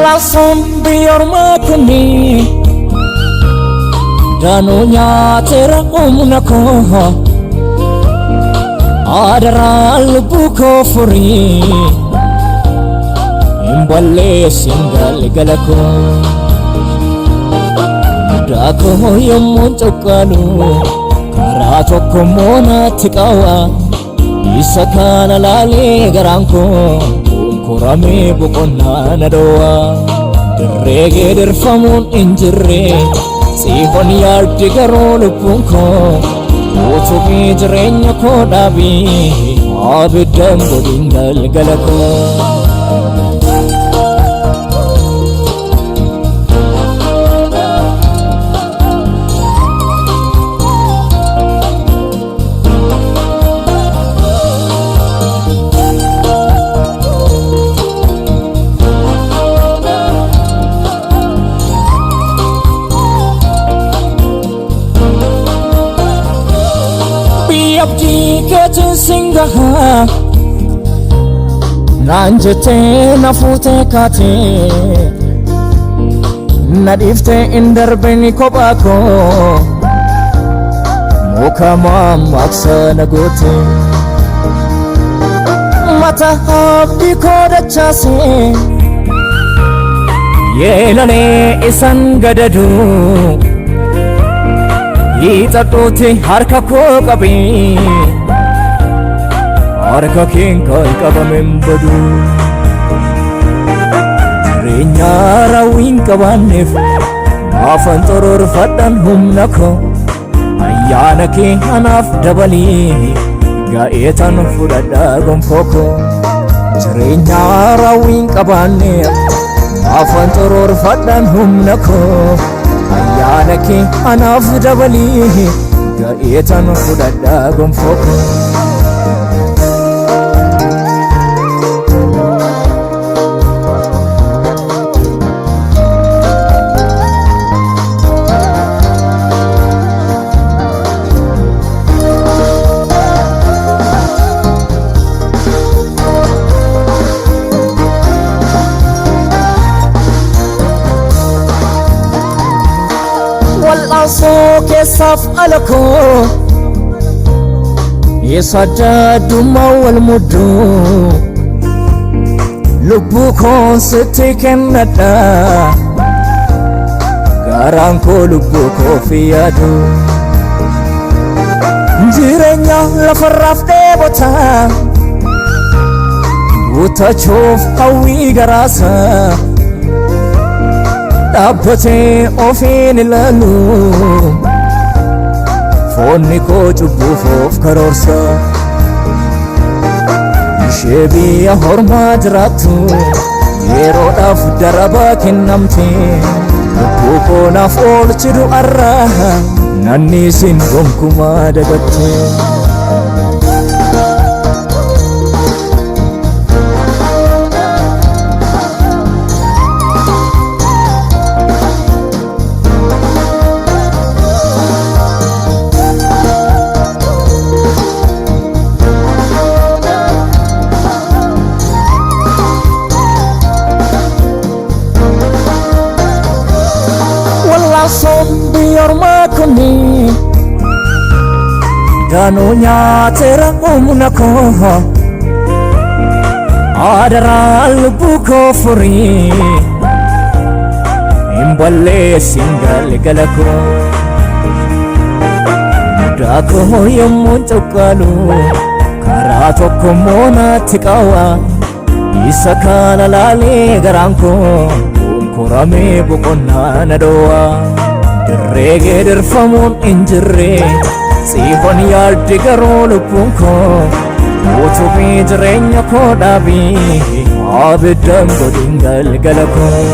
Walaasoon biyyoormaa kuni danuu nyaateera humna koo adaraan lubbuu koo furii hin balleessin galgala koo mudaa koo yommuun cuqqaalu karaa tokko moonatti qawa isa kana laalee garaan koo koramee boqonnaa na dhowwa dirree geeddarfamuun hin jirre siifan yaaddi garuu lubbuun koo utubbii jireenya koo dhaabii abiddan godhin galgala koo abdii keetiin singaha naan jettee na fuutee kaatee na dhiiftee hin darbini kophaa koo muka mammaaksa na goote mata abdii koo dachaasee yeelalee isan gadadu hiixadhuuti harka koo qabii harka keen kan qabamen badu jireenya raawwiin qabaanneef maafan xoroorfadhan humna koo ayyaana kee anaaf dabalii gaa'eetan fudhadha gonfoo koo jireenya raawwiin qabaanneef maafan xoroorfadhan humna koo ayyaana kee anaaf dabalii gaa'eetan fudhadha gonfoo koo wal'aansoo keessaaf ala koo isa daadummaa wal mudduu lubbuu koon sitti kennadha garaan koo lubbuu koo fi yaadu jireenya lafarraaf dheebota guuttachuuf hawwii garaasa dhaabbatee ofiin ilaalu foonni koo cubbuuf of karoorsa ishee biyya hormaa jiraattu yeroodhaaf darabaa kennamte lubbuu koo naaf oolchi du'arraa nanni isin gonkumaa dagatte wal'aansoo biyyoormaa kuni danuu nyaateera humna koo adaraan lubbuu koo furii hin balleessin galgala koo mudaa koo yommuun cuqqaalu karaa tokko moonatti qawa isa kana laalee garaan koo koramee boqonnaa na dhowwa dirree geeddarfamuun hin jirre siifan yaaddi garuu lubbuun koo utubbii jireenya koo dhaabii abiddan godhin galgala koo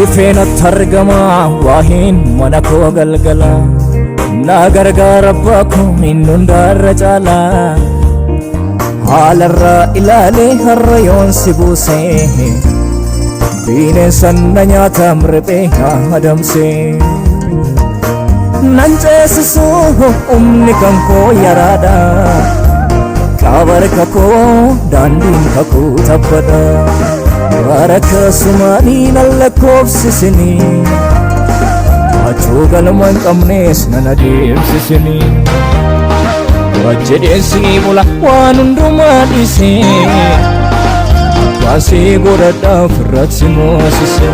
ifeenatti argama waahiin mana koo galgala na gargaara abbaa koo inni hundarra caala haalarraa ilaalee harra yoon si buuse bineensan na nyaatam riphee adamsee nan ceesisu humni kan koo yaraadha kabarka koo daandiin kakuu tabbadha barakasumaaniin allakkoofsisinii achuu galma hin qabnees nan adeemsisinii wajjedheensii bula waan hundumaa dhiisee baasii godhadhaaf irratti moosise